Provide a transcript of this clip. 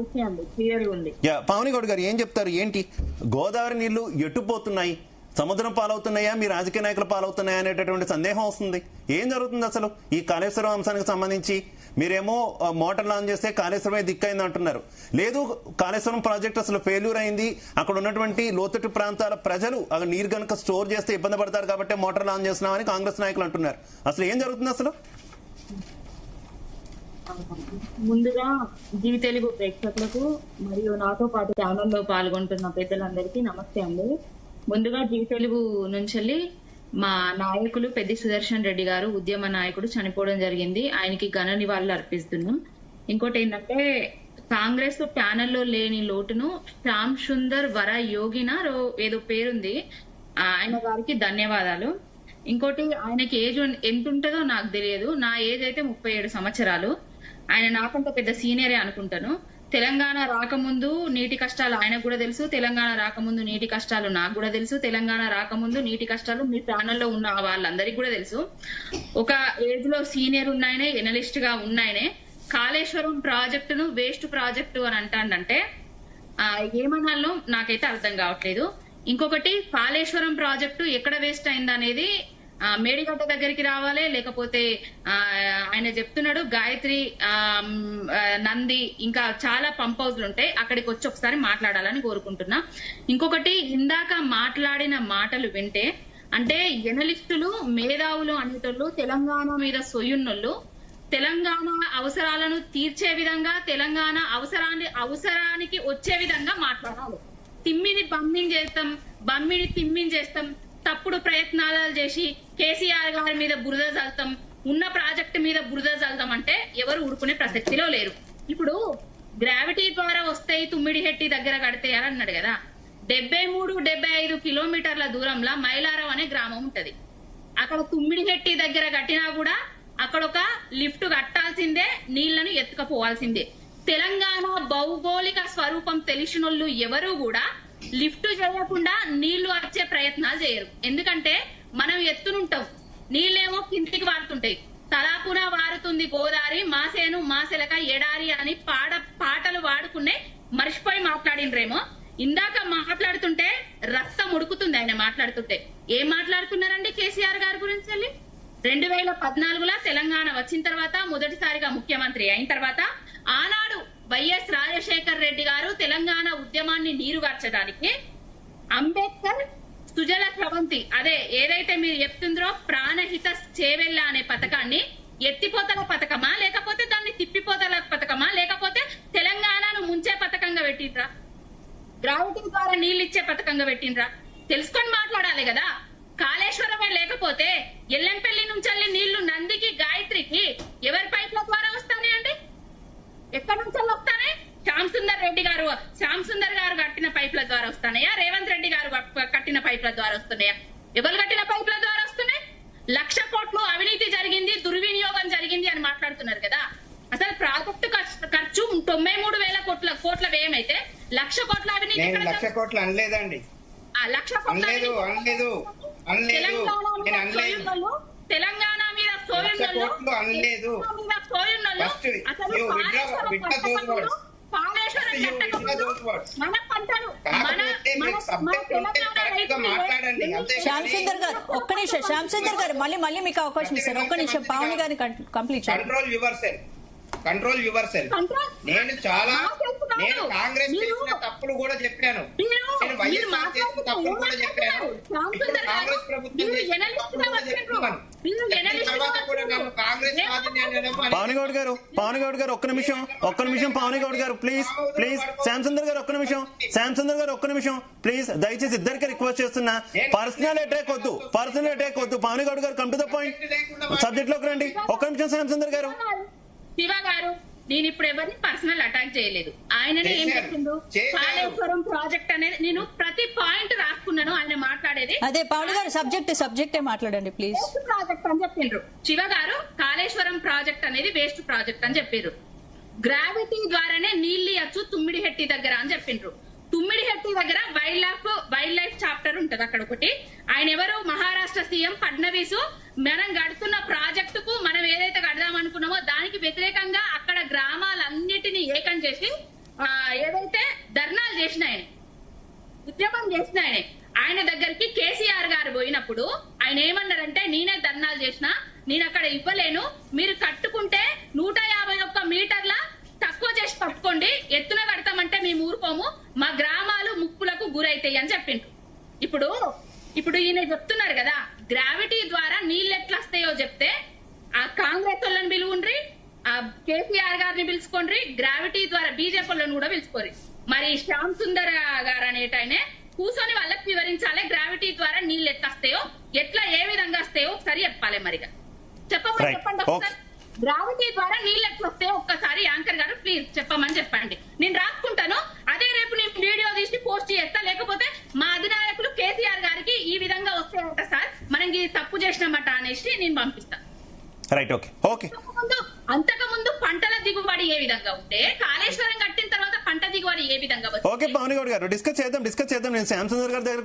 Okay అండి, క్లియర్గా ఉంది. పావని గౌడ్ గారు ఏం చెప్తారు? ఏంటి గోదావరి నీళ్లు ఎట్టుపోతున్నాయి, సముద్రం పాలవుతున్నాయా, మీ రాజకీయ నాయకుల పాలవుతున్నాయా అనేటటువంటి సందేహం వస్తుంది. ఏం జరుగుతుంది అసలు ఈ కాళేశ్వరం అంశానికి సంబంధించి? మీరేమో మోటార్ లాంచ్ చేస్తే కాళేశ్వరమే దిక్కైంది అంటున్నారు. లేదు, కాళేశ్వరం ప్రాజెక్ట్ అసలు ఫెయిల్యూర్ అయింది, అక్కడ ఉన్నటువంటి లోతట్టు ప్రాంతాల ప్రజలు అక్కడ నీరు కనుక స్టోర్ చేస్తే ఇబ్బంది పడతారు కాబట్టి మోటార్ లాంచ్ చేస్తున్నామని కాంగ్రెస్ నాయకులు అంటున్నారు. అసలు ఏం జరుగుతుంది అసలు? ముందుగా జీవి తెలుగు ప్రేక్షకులకు మరియు నాతో పాటు ఛానల్లో పాల్గొంటున్న పెద్దలందరికీ నమస్తే అండి. ముందుగా జీవి తెలుగు నుంచి మా నాయకులు పెద్ది సుదర్శన్ రెడ్డి గారు, ఉద్యమ నాయకుడు, చనిపోవడం జరిగింది. ఆయనకి ఘన నివాళులు అర్పిస్తున్నాం. ఇంకోటి ఏంటంటే, కాంగ్రెస్ ప్యానెల్లో లేని లోటును శ్యామ్ సుందర్ వర యోగిన ఏదో పేరుంది, ఆయన గారికి ధన్యవాదాలు. ఇంకోటి, ఆయనకి ఏజ్ ఎంత ఉంటుందో నాకు తెలియదు, నా ఏజ్ అయితే 37 సంవత్సరాలు. ఆయన నాకంటే పెద్ద సీనియరే అనుకుంటాను. తెలంగాణ రాకముందు నీటి కష్టాలు ఆయనకు కూడా తెలుసు, తెలంగాణ రాకముందు నీటి కష్టాలు నాకు కూడా తెలుసు, తెలంగాణ రాకముందు నీటి కష్టాలు మీ ప్యానల్లో ఉన్న వాళ్ళందరికీ కూడా తెలుసు. ఒక ఏజ్ లో సీనియర్ ఉన్నాయనే, ఎనలిస్ట్ గా ఉన్నాయనే కాళేశ్వరం ప్రాజెక్టును వేస్ట్ ప్రాజెక్టు అని అంటాడంటే ఏమనాలో నాకైతే అర్థం కావట్లేదు. ఇంకొకటి, కాళేశ్వరం ప్రాజెక్టు ఎక్కడ వేస్ట్ అయిందనేది మేడిగడ్డ దగ్గరికి రావాలి, లేకపోతే ఆయన చెప్తున్నాడు గాయత్రి, నంది, ఇంకా చాలా పంప్ హౌస్లు ఉంటాయి, అక్కడికి వచ్చి ఒకసారి మాట్లాడాలని కోరుకుంటున్నా. ఇంకొకటి, ఇందాక మాట్లాడిన మాటలు వింటే అంటే ఎనలిస్టులు, మేధావులు అనేటోళ్ళు తెలంగాణ మీద సొయ్యున్నోళ్ళు తెలంగాణ అవసరాలను తీర్చే విధంగా, తెలంగాణ అవసరానికి వచ్చే విధంగా మాట్లాడాలి. తిమ్మిని తిమ్మిని చేస్తాం, తప్పుడు ప్రయత్నాలు చేసి కేసీఆర్ గారి మీద బురద చల్లుతాం, ఉన్న ప్రాజెక్టు మీద బురద చల్లుతాం అంటే ఎవరు ఊరుకునే ప్రసక్తిలో లేరు. ఇప్పుడు గ్రావిటీ ద్వారా వస్తాయి, తుమ్మిడిహెట్టి దగ్గర కడితే అని అన్నాడు కదా, 73-75 కిలోమీటర్ల దూరంలో మైలారం అనే గ్రామం ఉంటది. అక్కడ తుమ్మిడిహెట్టి దగ్గర కట్టినా కూడా అక్కడ ఒక లిఫ్ట్ కట్టాల్సిందే, నీళ్లను ఎత్తుకపోవాల్సిందే. తెలంగాణ భౌగోళిక స్వరూపం తెలిసినోళ్ళు ఎవరు కూడా లిఫ్ట్ చేయకుండా నీళ్లు వచ్చే ప్రయత్నాలు చేయరు. ఎందుకంటే మనం ఎత్తునుంటాం, నీళ్ళేమో కిందికి వాడుతుంటాయి. తలాపున వారుతుంది గోదావరి, మాసేను మాసెలక ఎడారి అని పాటలు వాడుకునే మర్చిపోయి మాట్లాడినరేమో. ఇందాక మాట్లాడుతుంటే రక్తం ఉడుకుతుంది ఆయన మాట్లాడుతుంటే. ఏం మాట్లాడుతున్నారండి కేసీఆర్ గారి గురించి? 2014లో తెలంగాణ వచ్చిన తర్వాత, మొదటిసారిగా ముఖ్యమంత్రి అయిన తర్వాత, ఆనాడు వైఎస్ రాజశేఖర్ రెడ్డి గారు తెలంగాణ ఉద్యమాన్ని నీరుగార్చడానికి అంబేద్కర్ సుజల స్రవంతి, అదే ఏదైతే మీరు చెప్తుందో ప్రాణహిత చేవెళ్ళ అనే పథకాన్ని ఎత్తిపోతల పథకమా, లేకపోతే దాన్ని తిప్పిపోతల పథకమా, లేకపోతే తెలంగాణను ముంచే పథకంగా పెట్టిండ్రా, గ్రావిటీ ద్వారా నీళ్ళు ఇచ్చే పథకంగా పెట్టిండ్రా? తెలుసుకొని మాట్లాడాలి కదా. కాళేశ్వరమే లేకపోతే ఎల్లంపల్లి నుంచి నీళ్లు నందికి, గాయత్రికి ఎవరి పైప్ల ద్వారా వస్తాయండి? ఎక్కడి నుంచి వస్తానే? శ్యామ్ సుందర్ గారు కట్టిన పైప్ల ద్వారా వస్తున్నాయా? రేవంత్ రెడ్డి గారు కట్టిన పైప్ల ద్వారా వస్తున్నాయా? ఎవరు కట్టిన పైప్ల ద్వారా వస్తున్నాయి? 1,00,000 కోట్లు అవినీతి జరిగింది, దుర్వినియోగం జరిగింది అని మాట్లాడుతున్నారు కదా. అసలు ప్రాజెక్టు ఖర్చు 93,000 కోట్ల వ్యయమైతే 1,00,000 కోట్ల అవినీతి, 1,00,000 కోట్లు అనలేదండి. 1,00,000 కోట్లు తెలంగాణ మీద సోయున్నోళ్ళు అనలేదు. శ్యామ్ సుందర్ గారు ఒక్క నిమిషం, శ్యామ్ సుందర్ గారు మళ్ళీ మీకు అవకాశం ఇస్తారు. ఒక్క నిమిషం, పావని గారిని కంప్లీట్ కంట్రోల్ యువర్ సెల్ఫ్. నేను కాంగ్రెస్ చేసిన తప్పులు కూడా చెప్పాను, నేను వైఎస్ఆర్ చేసిన తప్పులు కూడా చెప్పాను, ఇప్పుడు కాంగ్రెస్ ప్రభుత్వం పావని గౌడ్ గారు ఒక్క నిమిషం పావని గౌడ్ గారు ప్లీజ్ శ్యామ్ సుందర్ గారు ఒక్క నిమిషం ప్లీజ్, దయచేసి ఇద్దరికి రిక్వెస్ట్ చేస్తున్నా, పర్సనల్ అటాక్ వద్దు. పావని గౌడ్ గారు come to the point, subject లోకి రండి. ఒక్క నిమిషం శ్యామ్ సుందర్ గారు. శివ గారు, నేను ఇప్పుడు ఎవరిని పర్సనల్ అటాక్ చేయలేదు. ఆయననే ఏం చెప్తుండు, కాళేశ్వరం ప్రాజెక్ట్ అనేది నేను ప్రతి పాయింట్ రాసుకున్నాను. ఆయన మాట్లాడేది అదే. పావని గారు సబ్జెక్టే మాట్లాడండి ప్లీజ్. ప్రాజెక్ట్ అని చెప్పిండ్రు. శివ గారు, కాళేశ్వరం ప్రాజెక్ట్ అనేది వేస్ట్ ప్రాజెక్ట్ అని చెప్పారు. గ్రావిటీ ద్వారానే నీళ్లు ఇయ్యచ్చు తుమ్మిడిహెట్టి దగ్గర అని చెప్పిండ్రు. తుమ్మిడిహెట్టి దగ్గర వైల్డ్ లైఫ్ చాప్టర్ ఉంటది అక్కడ ఒకటి. ఆయన ఎవరు? మహారాష్ట్ర సీఎం ఫడ్నవీస్. మనం గడుతున్న ప్రాజెక్టుకు మనం ఏదైతే కడదాం అనుకున్నామో దానికి వ్యతిరేకంగా అక్కడ గ్రామాలన్నిటినీ ఏకం చేసి ఏదైతే ధర్నాలు చేసిన ఆయన, ఉద్యమం చేసిన ఆయన దగ్గరికి కేసీఆర్ గారు పోయినప్పుడు ఆయన ఏమన్నారంటే, నేనే ధర్నాలు చేసిన, నేను అక్కడ ఇవ్వలేను, మీరు కట్టుకుంటే 151 మీటర్ల తక్కువ చేసి పట్టుకోండి, ఎత్తున కడతామంటే మేము ఊరుకోము, మా గ్రామాలు ముప్పులకు గురైతాయి అని చెప్పిండ్రు. ఇప్పుడు ఈయన చెప్తున్నారు కదా, గ్రావిటీ ద్వారా నీళ్ళు ఎట్లా వస్తాయో చెప్తే ఆ కాంగ్రెస్ వాళ్ళని పిలువుండ్రి, ఆ కేసీఆర్ గారిని పిలుచుకోండి, గ్రావిటీ ద్వారా బీజేపీ వాళ్ళని కూడా పిలుచుకోరి. మరి శ్యామ్ సుందర్ గారు అనేటైనే కూర్చొని వాళ్ళకి వివరించాలి, గ్రావిటీ ద్వారా నీళ్ళు ఎట్లా వస్తాయో, ఎట్లా ఏ విధంగా వస్తాయో ఒకసారి చెప్పాలి. మరిగా చెప్పమని చెప్పండి ఒకసారి, గ్రావిటీ ద్వారా నీళ్ళు ఎట్లా వస్తాయో ఒక్కసారి యాంకర్ గారు ప్లీజ్ చెప్పమని చెప్పండి. నేను రాసుకుంటాను, అదే రేపు నేను వీడియో తీసి పోస్ట్ చేస్తా, లేకపోతే మా అధినాయకులు కేసీఆర్ గారికి ఈ విధంగా వస్తాయంట సార్, మనం ఇది తప్పు చేసినామట అనేసి నేను పంపిస్తాను. Right, okay okay. అంతకుముందు పంటల దిగుబడి ఏ విధంగా ఉంటే, కాళేశ్వరం కట్టిన తర్వాత పంట దిగుబడి ఏ విధంగా ఓకే, పవన్ గౌడ్ గారు డిస్కస్ చేద్దాం. నేను శ్యామ్ సుందర్ గారి దగ్గర